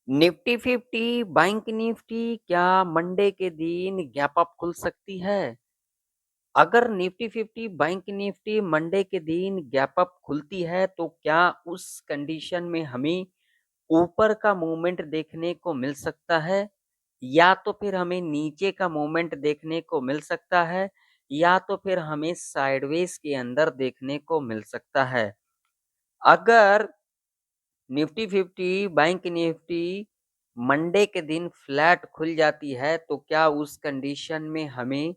Nifty 50 bank Nifty क्या Monday के दिन गैप अप खुल सकती है? अगर निफ्टी 50 बैंक निफ्टी मंडे के दिन गैप अप खुलती है तो क्या उस कंडीशन में हमें ऊपर का मूवमेंट देखने को मिल सकता है या तो फिर हमें नीचे का मूवमेंट देखने को मिल सकता है या तो फिर हमें साइडवेज के अंदर देखने को मिल सकता है। अगर निफ्टी 50 बैंक निफ्टी मंडे के दिन फ्लैट खुल जाती है तो क्या उस कंडीशन में हमें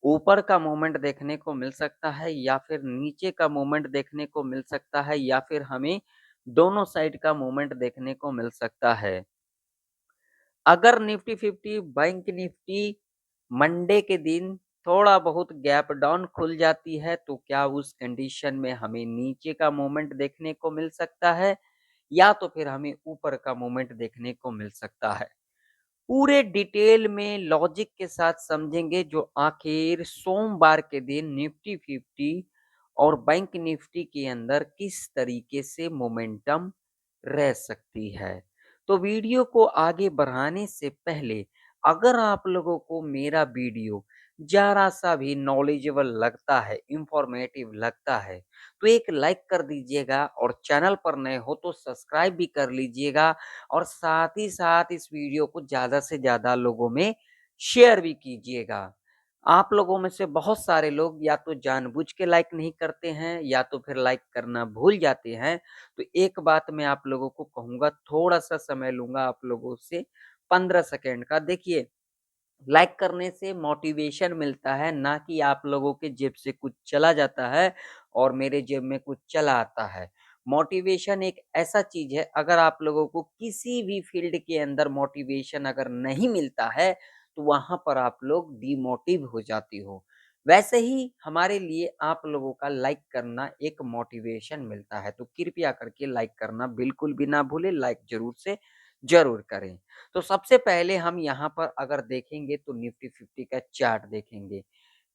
ऊपर का मूवमेंट देखने को मिल सकता है या फिर नीचे का मूवमेंट देखने को मिल सकता है या फिर हमें दोनों साइड का मूवमेंट देखने को मिल सकता है। अगर निफ्टी 50 बैंक निफ्टी मंडे के दिन थोड़ा बहुत गैप डाउन खुल जाती है तो क्या उस कंडीशन में हमें नीचे का मूवमेंट देखने को मिल सकता है या तो फिर हमें ऊपर का मूवमेंट देखने को मिल सकता है। पूरे डिटेल में लॉजिक के साथ समझेंगे जो आखिर सोमवार के दिन निफ्टी 50 और बैंक निफ्टी के अंदर किस तरीके से मोमेंटम रह सकती है। तो वीडियो को आगे बढ़ाने से पहले अगर आप लोगों को मेरा वीडियो जरा सा भी नॉलेजेबल लगता है, इंफॉर्मेटिव लगता है तो एक लाइक कर दीजिएगा और चैनल पर नए हो तो सब्सक्राइब भी कर लीजिएगा और साथ ही साथ इस वीडियो को ज़्यादा से ज़्यादा लोगों में शेयर भी कीजिएगा। आप लोगों में से बहुत सारे लोग या तो जानबूझ के लाइक नहीं करते हैं या तो फिर लाइक करना भूल जाते हैं। तो एक बात मैं आप लोगों को कहूँगा, थोड़ा-सा समय लूँगा आप लोगों से 15 सेकंड का। देखिए, लाइक करने से मोटिवेशन मिलता है, ना कि आप लोगों के जेब से कुछ चला जाता है और मेरे जेब में कुछ चला आता है। मोटिवेशन एक ऐसा चीज़ है, अगर आप लोगों को किसी भी फ़ील्ड के अंदर मोटिवेशन अगर नहीं मिलता है, तो वहाँ पर आप लोग डिमोटिव हो जाते हो। वैसे ही हमारे लिए आप लोगों का लाइक करना एक मोटिवेशन मिलता है, तो कृपया करके लाइक करना बिल्कुल भी ना भूलें, लाइक ज़रूर से ज़रूर करें। तो सबसे पहले हम यहाँ पर अगर देखेंगे तो निफ्टी 50 का चार्ट देखेंगे।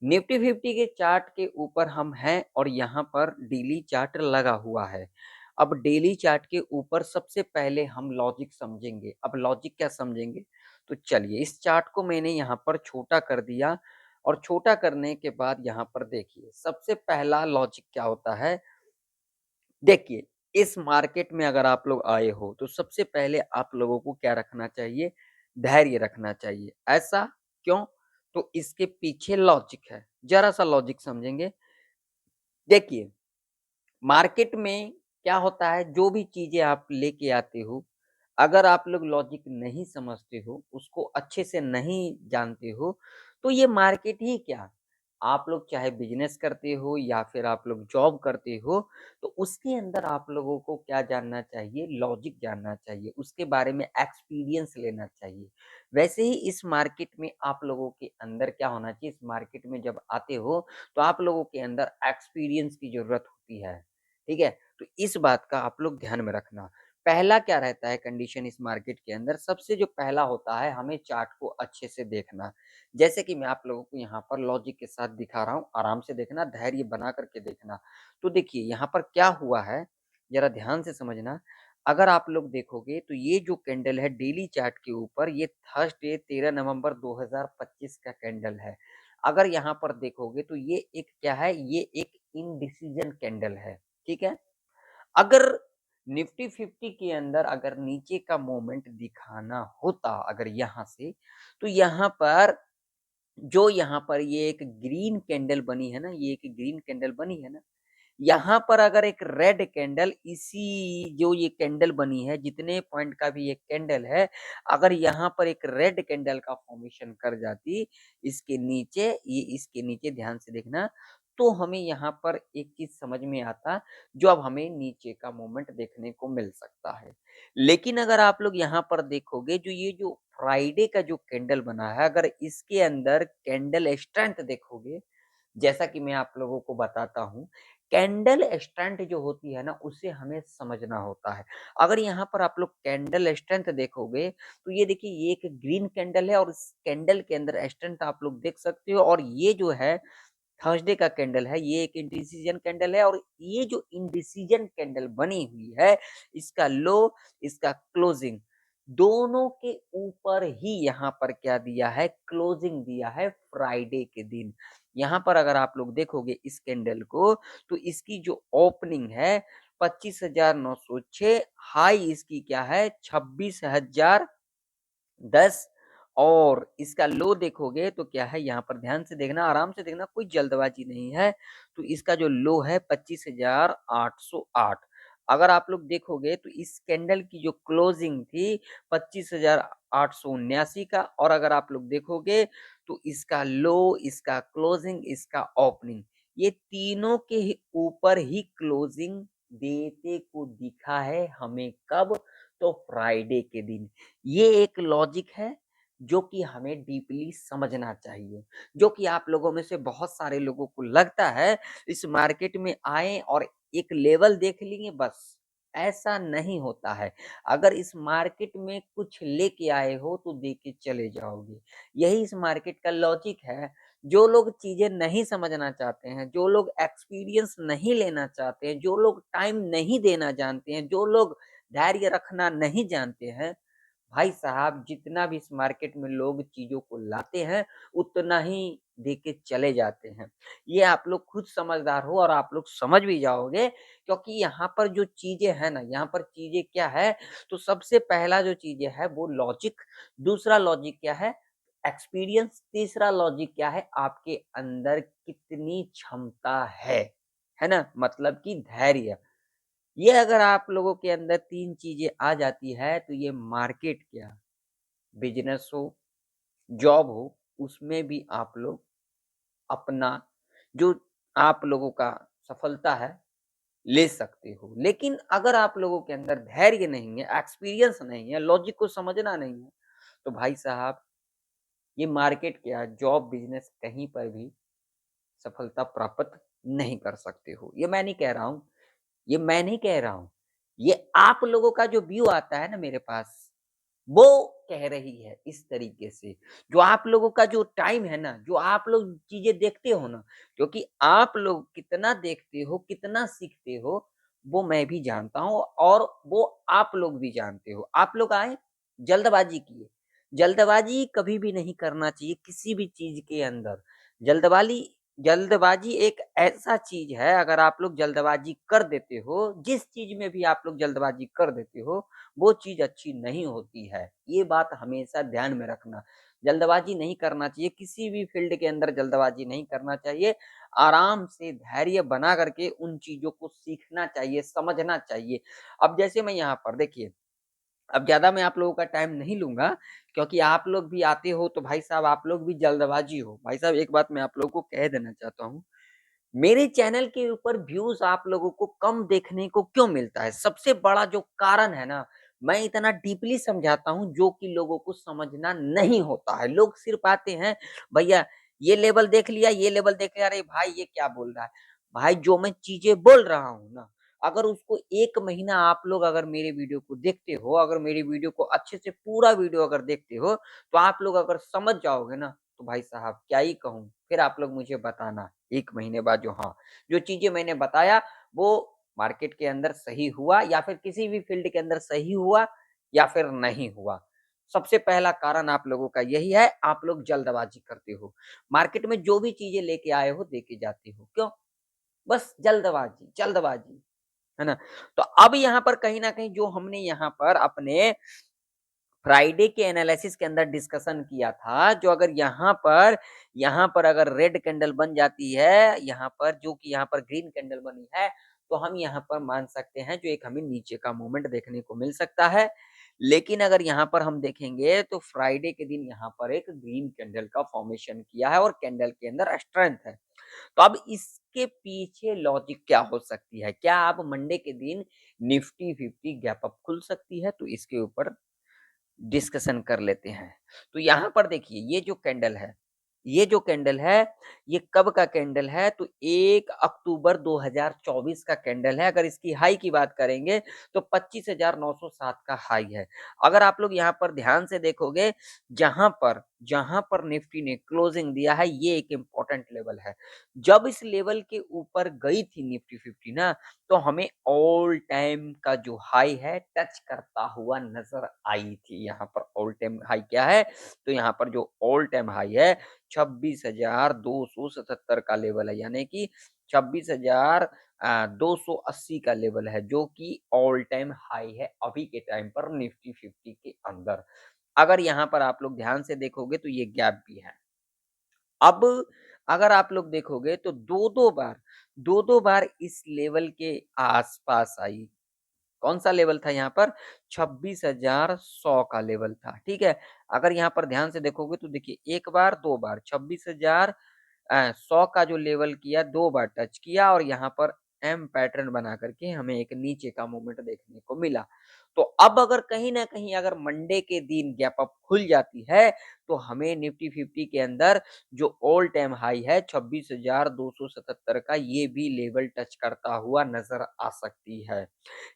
निफ्टी 50 के चार्ट के ऊपर हम हैं और यहाँ पर डेली चार्ट लगा हुआ है। अब डेली चार्ट के ऊपर सबसे पहले हम लॉजिक समझेंगे। अब लॉजिक क्या समझेंगे? तो चलिए इस चार्ट को मैंने यहाँ पर छोटा कर दिया और छोटा करने के बाद यहाँ पर देखिए, सबसे पहला लॉजिक क्या होता है? देखिए, इस मार्केट में अगर आप लोग आए हो, तो सबसे पहले आप लोगों को क्या रखना चाहिए? धैर्य रखना चाहिए। ऐसा क्यों? तो इसके पीछे लॉजिक है। ज़रा-सा लॉजिक समझेंगे। देखिए, मार्केट में क्या होता है, जो भी चीज़ें आप लेके आते हो, अगर आप लोग लॉजिक नहीं समझते हो, उसको अच्छे से नहीं जानते हो, तो ये मार्केट ही क्या, आप लोग चाहे बिज़नेस करते हो या फिर आप लोग जॉब करते हो, तो उसके अंदर आप लोगों को क्या जानना चाहिए? लॉजिक जानना चाहिए, उसके बारे में एक्सपीरियंस लेना चाहिए। वैसे ही इस मार्केट में आप लोगों के अंदर क्या होना चाहिए? इस मार्केट में जब आते हो, तो आप लोगों के अंदर एक्सपीरियंस की ज़रूरत होती है। ठीक है? तो इस बात का आप लोग ध्यान में रखना। पहला क्या रहता है कंडीशन इस मार्केट के अंदर, सबसे जो पहला होता है हमें चार्ट को अच्छे से देखना। जैसे कि मैं आप लोगों को यहाँ पर लॉजिक के साथ दिखा रहा हूँ, आराम से देखना, धैर्य बना कर के देखना। तो देखिए यहाँ पर क्या हुआ है, ज़रा ध्यान से समझना। अगर आप लोग देखोगे तो ये जो कैंडल है डेली चार्ट के ऊपर, ये थर्सडे 13 नवंबर 2025 का कैंडल है। अगर यहाँ पर देखोगे तो ये एक क्या है, ये एक इनडिसीजन कैंडल है। ठीक है? अगर निफ्टी 50 के अंदर अगर नीचे का मोमेंट दिखाना होता अगर यहाँ से, तो यहाँ पर जो यहाँ पर ये एक ग्रीन कैंडल बनी है ना, ये एक ग्रीन कैंडल बनी है ना, यहाँ पर अगर एक रेड कैंडल इसी जो ये कैंडल बनी है, जितने पॉइंट का भी ये कैंडल है, अगर यहाँ पर एक रेड कैंडल का फॉर्मेशन कर जाती, इसके नीचे, ये इसके नीचे ध्यान से देखना, तो हमें यहाँ पर एक चीज़ समझ में आता, जो अब हमें नीचे का मूवमेंट देखने को मिल सकता है। लेकिन अगर आप लोग यहाँ पर देखोगे, जो ये जो फ्राइडे का जो कैंडल बना है, अगर इसके अंदर कैंडल स्ट्रेंथ देखोगे, जैसा कि मैं आप लोगों को बताता हूँ, कैंडल स्ट्रेंथ जो होती है ना, उसे हमें समझना होता है। अगर यहाँ पर आप लोग कैंडल स्ट्रेंथ देखोगे, तो ये देखिए ये एक ग्रीन कैंडल है और इस कैंडल के अंदर स्ट्रेंथ आप लोग देख सकते हो और ये जो है थर्सडे का कैंडल है, ये एक इंडिसीजन कैंडल है और ये जो इंडिसीजन कैंडल बनी हुई है, इसका लो, इसका क्लोजिंग दोनों के ऊपर ही यहाँ पर क्या दिया है, क्लोजिंग दिया है फ्राइडे के दिन। यहाँ पर अगर आप लोग देखोगे इस कैंडल को, तो इसकी जो ओपनिंग है 25,906, हाई इसकी क्या है 26,010, और इसका लो देखोगे तो क्या है, यहाँ पर ध्यान से देखना, आराम से देखना, कोई जल्दबाजी नहीं है। तो इसका जो लो है 25,808। अगर आप लोग देखोगे तो इस कैंडल की जो क्लोजिंग थी 25,879 का, और अगर आप लोग देखोगे तो इसका लो, इसका क्लोजिंग, इसका ओपनिंग, ये तीनों के ही ऊपर ही क्लोजिंग देते को दिखा है हमें। कब? तो फ्राइडे के दिन। ये एक लॉजिक है जो कि हमें डीपली समझना चाहिए, जो कि आप लोगों में से बहुत सारे लोगों को लगता है इस मार्केट में आए और एक लेवल देख लेंगे बस। ऐसा नहीं होता है। अगर इस मार्केट में कुछ लेके आए हो तो देके चले जाओगे। यही इस मार्केट का लॉजिक है। जो लोग चीजें नहीं समझना चाहते हैं, जो लोग एक्सपीरियंस नहीं लेना चाहते हैं, जो लोग टाइम नहीं देना जानते हैं, जो लोग धैर्य रखना नहीं जानते हैं, भाई साहब जितना भी इस मार्केट में लोग चीज़ों को लाते हैं, उतना ही देके चले जाते हैं। ये आप लोग खुद समझदार हो और आप लोग समझ भी जाओगे, क्योंकि यहाँ पर जो चीज़ें हैं ना, यहाँ पर चीज़ें क्या है, तो सबसे पहला जो चीज़ें है वो लॉजिक, दूसरा लॉजिक क्या है, एक्सपीरियंस, तीसरा लॉजिक क्या है, आपके अंदर कितनी क्षमता है ना? मतलब कि धैर्य। ये अगर आप लोगों के अंदर 3 चीज़ें आ जाती है, तो ये मार्केट क्या, बिज़नेस हो, जॉब हो, उसमें भी आप लोग अपना जो आप लोगों का सफलता है, ले सकते हो। लेकिन अगर आप लोगों के अंदर धैर्य नहीं है, एक्सपीरियंस नहीं है, लॉजिक को समझना नहीं है, तो भाई साहब ये मार्केट क्या, जॉब, बिज़नेस कहीं पर भी सफलता प्राप्त नहीं कर सकते हो। ये मैं नहीं कह रहा हूँ, ये मैं नहीं कह रहा हूँ। ये आप लोगों का जो व्यू आता है ना मेरे पास, वो कह रही है इस तरीके से। जो आप लोगों का जो टाइम है ना, जो आप लोग चीज़ें देखते हो ना, क्योंकि आप लोग कितना देखते हो, कितना सीखते हो, वो मैं भी जानता हूँ और वो आप लोग भी जानते हो। आप लोग आए, जल्दबाज़ी किए। जल्दबाज़ी कभी भी नहीं करना चाहिए किसी भी चीज़ के अंदर। जल्दबाज़ी जल्दबाज़ी एक ऐसा चीज़ है, अगर आप लोग जल्दबाज़ी कर देते हो, जिस चीज़ में भी आप लोग जल्दबाज़ी कर देते हो, वो चीज़ अच्छी नहीं होती है। ये बात हमेशा ध्यान में रखना। जल्दबाज़ी नहीं करना चाहिए, किसी भी फ़ील्ड के अंदर जल्दबाज़ी नहीं करना चाहिए। आराम से धैर्य बना करके उन चीज़ों को सीखना चाहिए, समझना चाहिए। अब जैसे मैं यहाँ पर देखिए, अब ज़्यादा मैं आप लोगों का टाइम नहीं लूँगा, क्योंकि आप लोग भी आते हो तो भाई साहब आप लोग भी जल्दबाज़ी हो। भाई साहब एक बात मैं आप लोगों को कह देना चाहता हूँ, मेरे चैनल के ऊपर व्यूज़ आप लोगों को कम देखने को क्यों मिलता है? सबसे बड़ा जो कारण है ना, मैं इतना डीपली समझाता हूँ जो कि लोगों को समझना नहीं होता है। लोग सिर्फ़ आते हैं, भैया ये लेवल देख लिया, ये लेवल देख लिया, अरे भाई ये क्या बोल रहा है? भाई जो मैं चीज़ें बोल रहा हूँ ना, अगर उसको 1 महीना आप लोग अगर मेरे वीडियो को देखते हो, अगर मेरी वीडियो को अच्छे से पूरा वीडियो अगर देखते हो, तो आप लोग अगर समझ जाओगे ना, तो भाई साहब क्या ही कहूँ? फिर आप लोग मुझे बताना 1 महीने बाद, जो हाँ, जो चीज़ें मैंने बताया वो मार्केट के अंदर सही हुआ या फिर किसी भी फ़ील्ड के अंदर सही हुआ या फिर नहीं हुआ। सबसे पहला कारण आप लोगों का यही है, आप लोग जल्दबाज़ी करते हो। मार्केट में जो भी चीज़ें लेके आए हो, देके जाते हो। क्यों? बस जल्दबाज़ी, जल्दबाज़ी, है ना? तो अब यहाँ पर कहीं न कहीं जो हमने यहाँ पर अपने फ्राइडे के एनालिसिस के अंदर डिस्कशन किया था, जो अगर यहाँ पर अगर रेड कैंडल बन जाती है, यहाँ पर जो कि यहाँ पर ग्रीन कैंडल बनी है, तो हम यहाँ पर मान सकते हैं जो एक हमें नीचे का मूवमेंट देखने को मिल सकता है। लेकिन अगर यहाँ पर हम देखेंगे तो फ्राइडे के दिन यहाँ पर एक ग्रीन कैंडल का फॉर्मेशन किया है और कैंडल के अंदर स्ट्रेंथ है। तो अब इसके पीछे लॉजिक क्या हो सकती है? क्या अब मंडे के दिन निफ्टी 50 गैप अप खुल सकती है? तो इसके ऊपर डिस्कशन कर लेते हैं। तो यहाँ पर देखिए ये जो कैंडल है, ये कब का कैंडल है? तो 1 अक्टूबर 2024 का कैंडल है। अगर इसकी हाई की बात करेंगे तो 25,907 का हाई है। अगर आप लोग यहाँ पर ध्यान से देखोगे, जहाँ पर जहाँ पर निफ्टी ने क्लोजिंग दिया है ये एक इम्पोर्टेंट लेवल है। जब इस लेवल के ऊपर गई थी निफ्टी 50 ना तो हमें ऑल टाइम का जो हाई है टच करता हुआ नज़र आई थी। यहाँ पर ऑल टाइम हाई क्या है? तो यहाँ पर जो ऑल टाइम हाई है 26,277 का लेवल है, यानी कि 26,280 का लेवल है, जो कि ऑल टाइम हाई है अभी के टाइम पर निफ्टी 50 के अंदर। अगर यहाँ पर आप लोग ध्यान से देखोगे तो ये गैप भी है। अब अगर आप लोग देखोगे तो 2-2 बार इस लेवल के आस-पास आई। कौन-सा लेवल था यहाँ पर? 26,100 का लेवल था, ठीक है? अगर यहाँ पर ध्यान से देखोगे तो देखिए 1 बार, 2 बार 100 का जो लेवल किया 2 बार टच किया और यहाँ पर एम पैटर्न बना करके हमें एक नीचे का मूवमेंट देखने को मिला। तो अब अगर कहीं न कहीं अगर मंडे के दिन गैप अप खुल जाती है, तो हमें निफ्टी 50 के अंदर जो ऑल टाइम हाई है 26,277 का ये भी लेवल टच करता हुआ नज़र आ सकती है।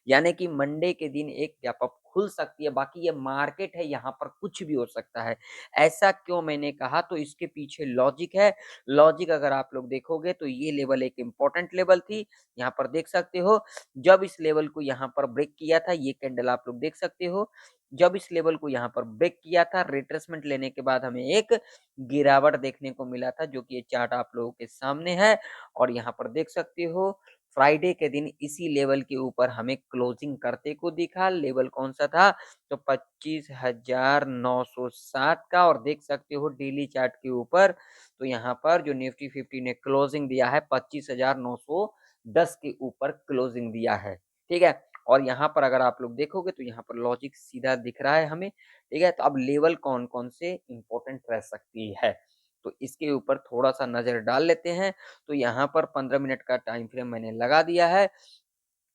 यानी कि मंडे के दिन एक गैप अप खुल सकती है, बाकी ये मार्केट है यहाँ पर कुछ भी हो सकता है। ऐसा क्यों मैंने कहा? तो इसके पीछे लॉजिक है। लॉजिक अगर आप लोग देखोगे तो ये लेवल एक इम्पोर्टेंट लेवल थी। यहाँ पर देख सकते हो जब इस लेवल को यहाँ पर ब्रेक किया था, ये कैंडल आप लोग देख सकते हो। जब इस लेवल को यहाँ पर ब्रेक किया था, रिट्रेसमेंट लेने के बाद हमें एक गिरावट देखने को मिला था, जो कि ये चार्ट आप लोगों के सामने है और यहाँ पर देख सकते हो फ्राइडे के दिन इसी लेवल के ऊपर हमें क्लोजिंग करते को दिखा। लेवल कौन-सा था? तो 25,960 का और देख सकते हो डेली चार्ट के ऊपर तो यहाँ पर जो निफ्टी 50 ने क्लोजिंग दिया है 25,910 के ऊपर क्लोजिंग दिया है, ठीक है? और यहाँ पर अगर आप लोग देखोगे तो यहाँ पर लॉजिक सीधा दिख रहा है हमें, ठीक है? तो अब लेवल कौन-कौन से इम्पोर्टेंट रह सकती है, तो इसके ऊपर थोड़ा-सा नज़र डाल लेते हैं। तो यहाँ पर 15 मिनट का टाइम फ्रेम मैंने लगा दिया है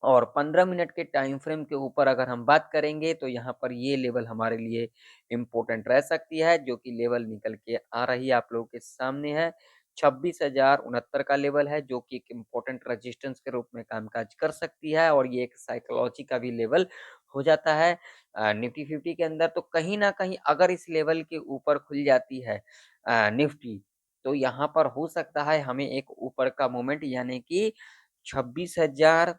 और 15 मिनट के टाइम फ्रेम के ऊपर अगर हम बात करेंगे तो यहाँ पर ये लेवल हमारे लिए इम्पोर्टेंट रह सकती है, जो कि लेवल निकल के आ रही है आप लोगों के सामने है। 26,069 का लेवल है, जो कि एक इम्पोर्टेंट रेजिस्टेंस के रूप में कामकाज कर सकती है और ये एक साइकोलॉजी का भी लेवल हो जाता है निफ्टी 50 के अंदर। तो कहीं न कहीं अगर इस लेवल के ऊपर खुल जाती है निफ्टी, तो यहाँ पर हो सकता है हमें एक ऊपर का मूवमेंट यानी कि 26,000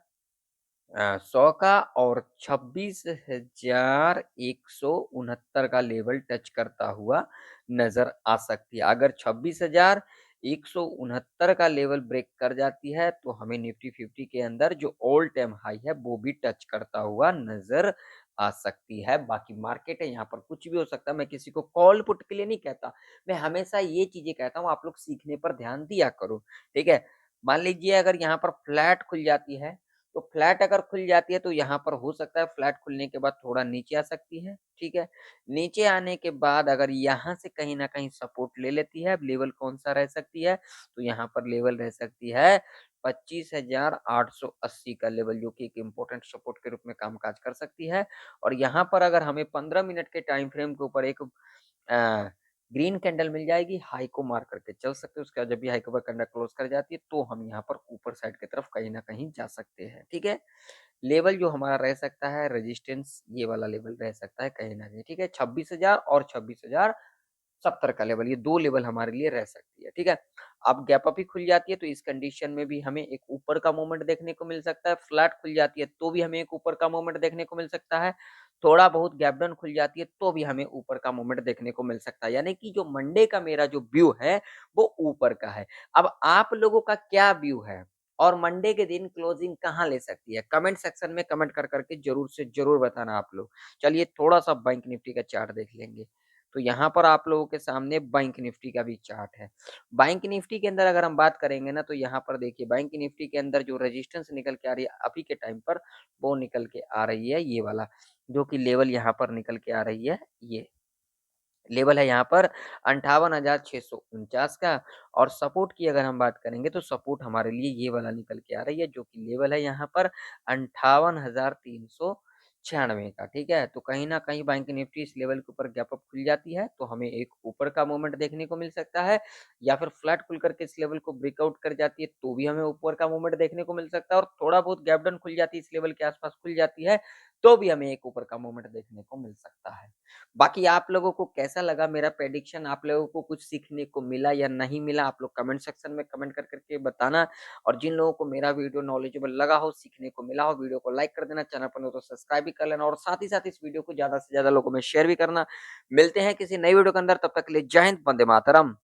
100 का और 26,169 का लेवल टच करता हुआ नज़र आ सकती है। अगर 26,169 का लेवल ब्रेक कर जाती है, तो हमें निफ्टी 50 के अंदर जो ऑल टाइम हाई है, वो भी टच करता हुआ नज़र आ सकती है। बाकी मार्केट है, यहाँ पर कुछ भी हो सकता है। मैं किसी को कॉल पुट के लिए नहीं कहता, मैं हमेशा ये चीज़ें कहता हूँ, आप लोग सीखने पर ध्यान दिया करो, ठीक है? मान लीजिए अगर यहाँ पर फ्लैट खुल जाती है तो फ्लैट अगर खुल जाती है तो यहाँ पर हो सकता है फ्लैट खुलने के बाद थोड़ा नीचे आ सकती है, ठीक है? नीचे आने के बाद अगर यहाँ से कहीं न कहीं सपोर्ट ले लेती है, अब लेवल कौन-सा रह सकती है? तो यहाँ पर लेवल रह सकती है 25,880 का लेवल जो कि एक इम्पोर्टेंट सपोर्ट के रूप में कामकाज कर सकती है और यहाँ पर अगर हमें 15 मिनट के टाइम फ्रेम के ऊपर एक ग्रीन कैंडल मिल जाएगी, हाई को मार करके चल सकते हैं, उसके बाद जब भी हाई के ऊपर कैंडल क्लोज़ कर जाती है, तो हम यहाँ पर ऊपर साइड की तरफ कहीं न कहीं जा सकते हैं, ठीक है? लेवल जो हमारा रह सकता है रेजिस्टेंस ये वाला लेवल रह सकता है कहीं न कहीं, ठीक है? 26,000 और 26,070 का लेवल, ये 2 लेवल हमारे लिए रह सकती है, ठीक है? अब गैप अप ही खुल जाती है, तो इस कंडीशन में भी हमें एक ऊपर का मूवमेंट देखने को मिल सकता है, फ्लैट खुल जाती है, तो भी हमें एक ऊपर का मूवमेंट देखने को मिल सकता है, थोड़ा बहुत गैप डाउन खुल जाती है, तो भी हमें ऊपर का मूवमेंट देखने को मिल सकता है। यानी कि जो मंडे का मेरा जो व्यू है, वो ऊपर का है। अब आप लोगों का क्या व्यू है? और मंडे के दिन क्लोजिंग कहाँ ले सकती है? कमेंट सेक्शन में कमेंट कर कर के ज़रूर से ज़रूर बताना आप लोग। चलिए थोड़ा-सा बैंक निफ्टी का चार्ट देख लेंगे। तो यहाँ पर आप लोगों के सामने बैंक निफ्टी का भी चार्ट है। बैंक निफ्टी के अंदर अगर हम बात करेंगे ना, तो यहाँ पर देखिए बैंक निफ्टी के अंदर जो रेजिस्टेंस निकल के आ रही है अभी के टाइम पर, वो निकल के आ रही है ये वाला, जो कि लेवल यहाँ पर निकल के आ रही है ये। लेवल है यहाँ पर 58,649 का और सपोर्ट की अगर हम बात करेंगे तो सपोर्ट हमारे लिए ये वाला निकल के आ रही है, जो कि लेवल है यहाँ पर 58,396 का, ठीक है? तो कहीं न कहीं बैंक निफ्टी इस लेवल के ऊपर गैप अप खुल जाती है, तो हमें एक ऊपर का मूवमेंट देखने को मिल सकता है या फिर फ्लैट खुल कर के इस लेवल को ब्रेकआउट कर जाती है, तो भी हमें ऊपर का मूवमेंट देखने को मिल सकता है और थोड़ा बहुत गैप डाउन खुल जाती है, इस लेवल के आस-पास खुल जाती है, तो भी हमें एक ऊपर का मूवमेंट देखने को मिल सकता है। बाकी आप लोगों को कैसा लगा मेरा प्रेडिक्शन? आप लोगों को कुछ सीखने को मिला या नहीं मिला? आप लोग कमेंट सेक्शन में कमेंट कर के बताना और जिन लोगों को मेरा वीडियो नॉलेजेबल लगा हो, सीखने को मिला हो, वीडियो को लाइक कर देना, चैनल पर हो तो सब्सक्राइब भी कर लेना और साथ ही साथ इस वीडियो को ज़्यादा से ज़्यादा लोगों में शेयर भी करना। मिलते हैं किसी नई वीडियो के अंदर, तब तक के लिए जय हिंद, वंदे मातरम।